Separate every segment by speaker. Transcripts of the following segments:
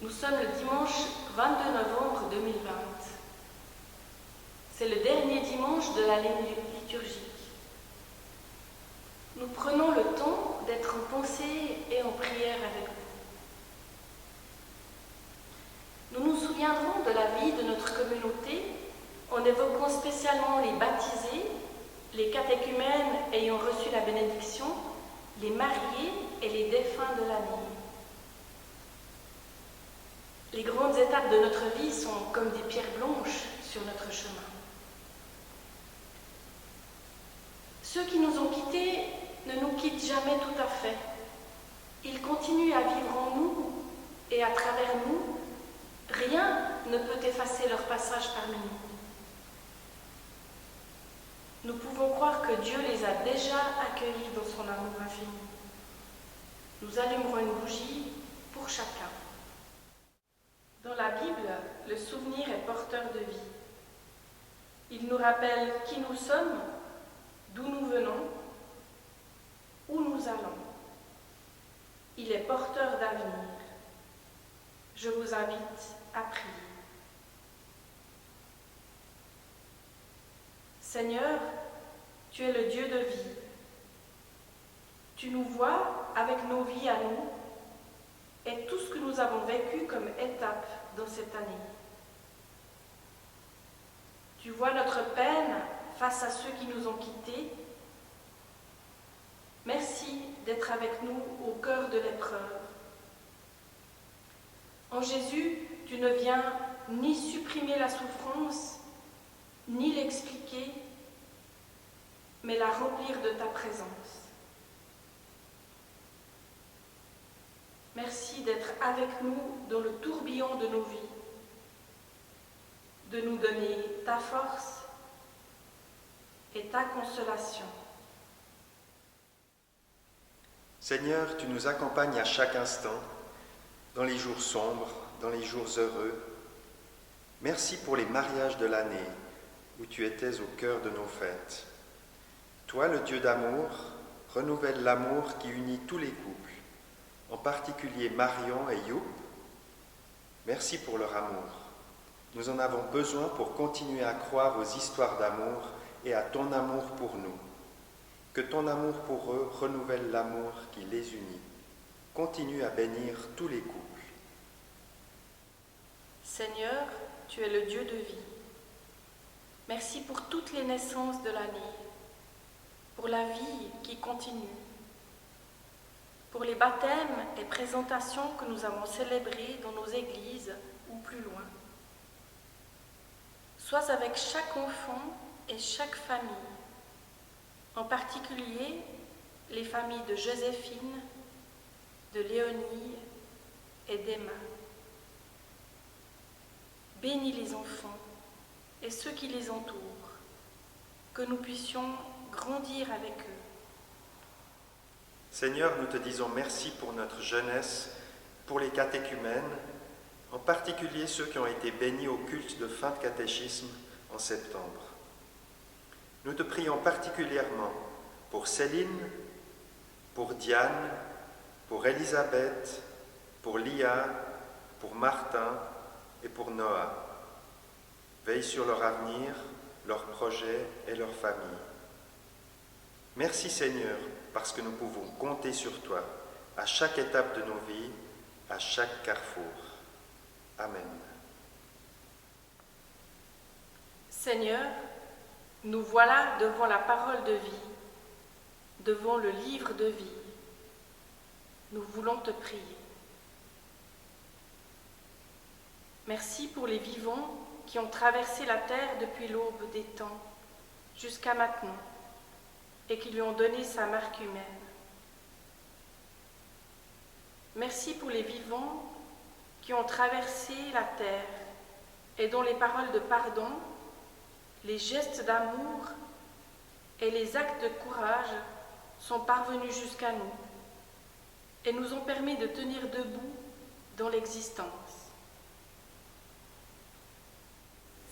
Speaker 1: Nous sommes le dimanche 22 novembre 2020. C'est le dernier dimanche de l'année liturgique. Nous prenons le temps d'être en pensée et en prière avec vous. Nous nous souviendrons de la vie de notre communauté en évoquant spécialement les baptisés, les catéchumènes ayant reçu la bénédiction, les mariés et les défunts de l'année. Les grandes étapes de notre vie sont comme des pierres blanches sur notre chemin. Ceux qui nous ont quittés ne nous quittent jamais tout à fait. Ils continuent à vivre en nous et à travers nous. Rien ne peut effacer leur passage parmi nous. Nous pouvons croire que Dieu les a déjà accueillis dans son amour infini. Nous allumerons une bougie pour chacun. Dans la Bible, le souvenir est porteur de vie. Il nous rappelle qui nous sommes, d'où nous venons, où nous allons. Il est porteur d'avenir. Je vous invite à prier. Seigneur, tu es le Dieu de vie. Tu nous vois avec nos vies à nous et tout ce que nous avons vécu comme étape dans cette année. Tu vois notre peine face à ceux qui nous ont quittés. Merci d'être avec nous au cœur de l'épreuve. En Jésus, tu ne viens ni supprimer la souffrance, ni l'expliquer, mais la remplir de ta présence. Merci d'être avec nous dans le tourbillon de nos vies, de nous donner ta force et ta consolation.
Speaker 2: Seigneur, tu nous accompagnes à chaque instant, dans les jours sombres, dans les jours heureux. Merci pour les mariages de l'année, où tu étais au cœur de nos fêtes. Toi, le Dieu d'amour, renouvelle l'amour qui unit tous les couples, en particulier Marion et Youp. Merci pour leur amour. Nous en avons besoin pour continuer à croire aux histoires d'amour et à ton amour pour nous. Que ton amour pour eux renouvelle l'amour qui les unit. Continue à bénir tous les couples.
Speaker 1: Seigneur, tu es le Dieu de vie. Merci pour toutes les naissances de l'année, pour la vie qui continue, pour les baptêmes et présentations que nous avons célébrés dans nos églises ou plus loin. Sois avec chaque enfant et chaque famille, en particulier les familles de Joséphine, de Léonie et d'Emma. Bénis les enfants et ceux qui les entourent, que nous puissions grandir avec eux.
Speaker 2: Seigneur, nous te disons merci pour notre jeunesse, pour les catéchumènes, en particulier ceux qui ont été bénis au culte de fin de catéchisme en septembre. Nous te prions particulièrement pour Céline, pour Diane, pour Elisabeth, pour Lia, pour Martin et pour Noah. Veille sur leur avenir, leurs projets et leurs familles. Merci Seigneur, parce que nous pouvons compter sur toi à chaque étape de nos vies, à chaque carrefour. Amen.
Speaker 1: Seigneur, nous voilà devant la parole de vie, devant le livre de vie. Nous voulons te prier. Merci pour les vivants qui ont traversé la terre depuis l'aube des temps jusqu'à maintenant et qui lui ont donné sa marque humaine. Merci pour les vivants qui ont traversé la terre et dont les paroles de pardon, les gestes d'amour et les actes de courage sont parvenus jusqu'à nous et nous ont permis de tenir debout dans l'existence.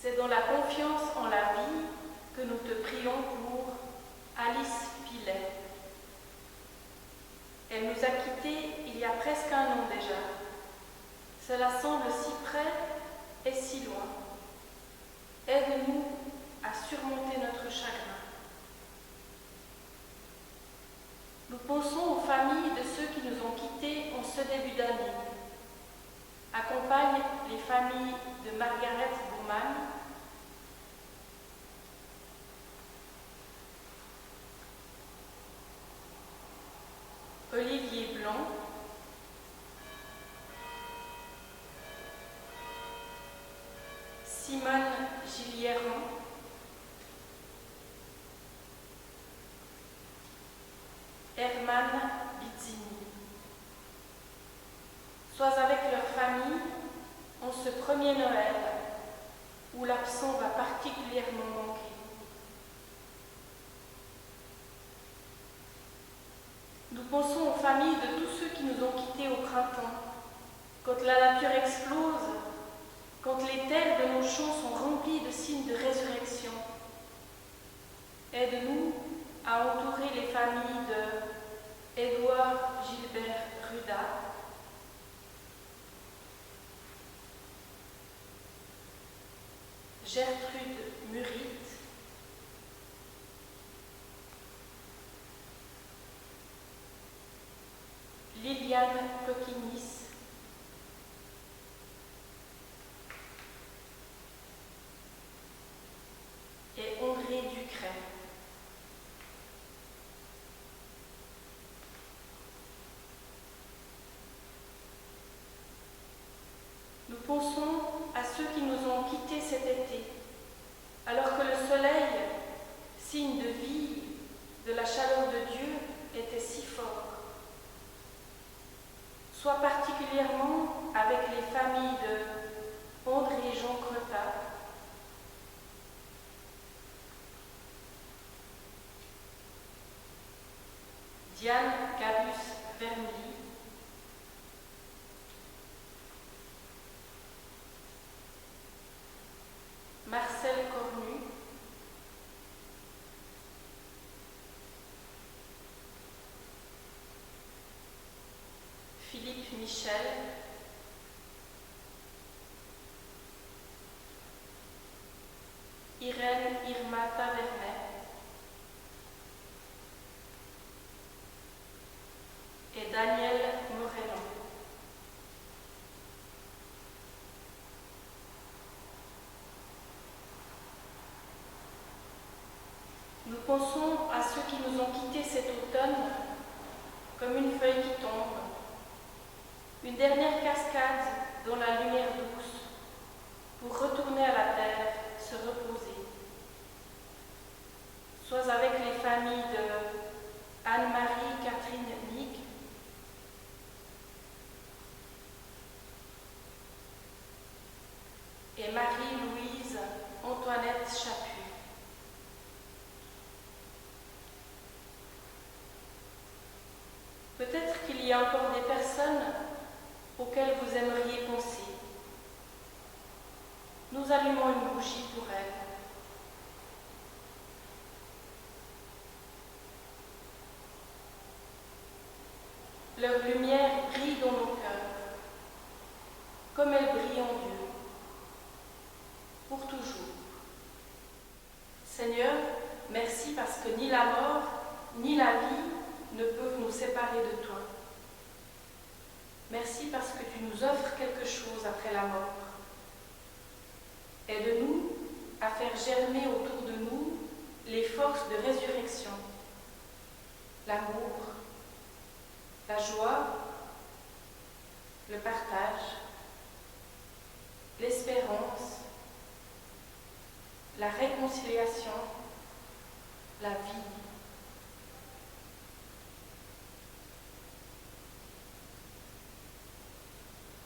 Speaker 1: C'est dans la confiance en la vie que nous te prions pour Alice Pilet. Elle nous a quittés il y a presque un an déjà. Cela semble si près et si loin. Aide-nous à surmonter notre chagrin. Nous pensons aux familles de ceux qui nous ont quittés en ce début d'année. Accompagne les familles de Margaret Bowman, Olivier Blanc, Simone Gillieron, Herman Bizzini. Sois avec leur famille en ce premier Noël où l'absent va particulièrement manquer. Nous pensons aux familles de tous ceux qui nous ont quittés au printemps, quand la nature explose, quand les terres de nos champs sont remplies de signes de résurrection. Aide-nous à entourer les familles de Édouard Gilbert Ruda, Gertrude Murit, Liliane Coquinis, et André Ducret. Nous pensons à ceux qui nous ont quittés cet été, alors que le soleil, signe de vie, de la chaleur de Dieu, était si fort. Sois particulièrement avec les familles de André-Jean Crottat, Diane Gabus-Vermely, Marcel Cornu, Philippe Michel, Irène Irma Tavernet et Daniel Morellon. Nous pensons à ceux qui nous ont quittés cet automne comme une feuille qui tombe, une dernière cascade dans la lumière douce pour retourner à la terre, se reposer. Sois avec les familles de Anne-Marie Catherine Nick, et Marie-Louise Antoinette Chaput. Peut-être qu'il y a encore des personnes auxquelles vous aimeriez penser. Nous allumons une bougie pour elles. Leur lumière brille dans nos cœurs, comme elle brille en Dieu, pour toujours. Seigneur, merci parce que ni la mort, ni la vie ne peuvent nous séparer de toi. Merci parce que tu nous offres quelque chose après la mort. Aide-nous à faire germer autour de nous les forces de résurrection, l'amour, la joie, le partage, l'espérance, la réconciliation, la vie.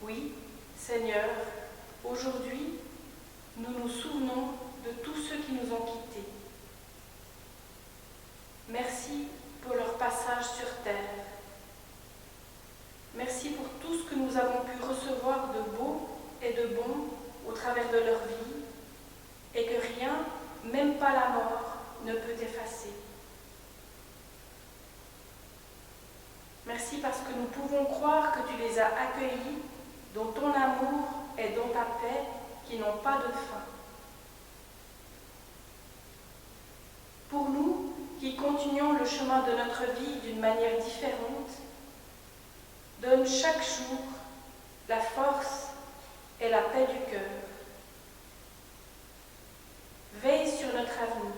Speaker 1: Oui, Seigneur, aujourd'hui, nous nous souvenons de tous ceux qui nous ont quittés. Merci pour leur passage sur terre. Merci pour tout ce que nous avons pu recevoir de beau et de bon au travers de leur vie, et que rien, même pas la mort, ne peut effacer. Merci parce que nous pouvons croire que tu les as accueillis dont ton amour et dont ta paix qui n'ont pas de fin. Pour nous qui continuons le chemin de notre vie d'une manière différente, donne chaque jour la force et la paix du cœur. Veille sur notre avenir,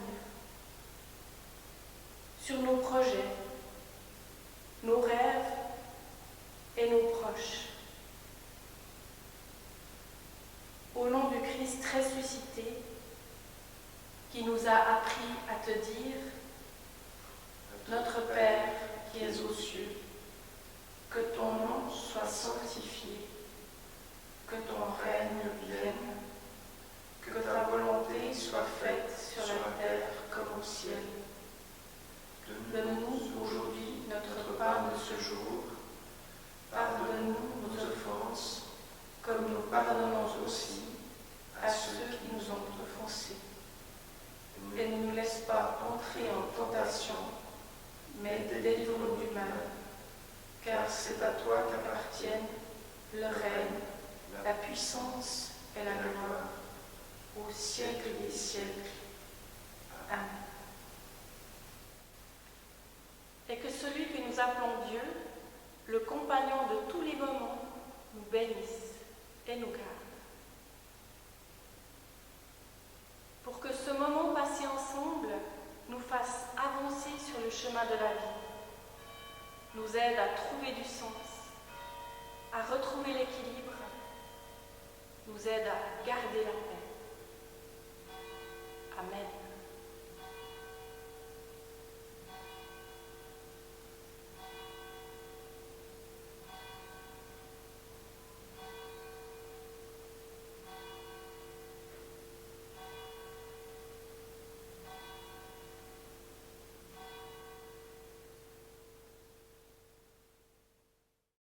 Speaker 1: sur nos projets, nos rêves et nos proches. Au nom du Christ ressuscité, qui nous a appris à te dire « Notre Père qui es aux cieux, que ton nom soit sanctifié, que ton règne vienne, que ta volonté soit faite sur la terre comme au ciel. Donne-nous aujourd'hui notre pain de ce jour. Pardonne-nous nos offenses, comme nous pardonnons aussi à ceux qui nous ont offensés. Et ne nous laisse pas entrer en tentation, mais délivre-nous du mal, car c'est à toi qu'appartiennent le règne, la puissance et la gloire, au siècle des siècles. Amen. Et que celui que nous appelons Dieu, le compagnon de tous les moments, nous bénisse et nous garde. Pour que ce moment passé ensemble nous fasse avancer sur le chemin de la vie, nous aide à trouver du sens, à retrouver l'équilibre, nous aide à garder la paix.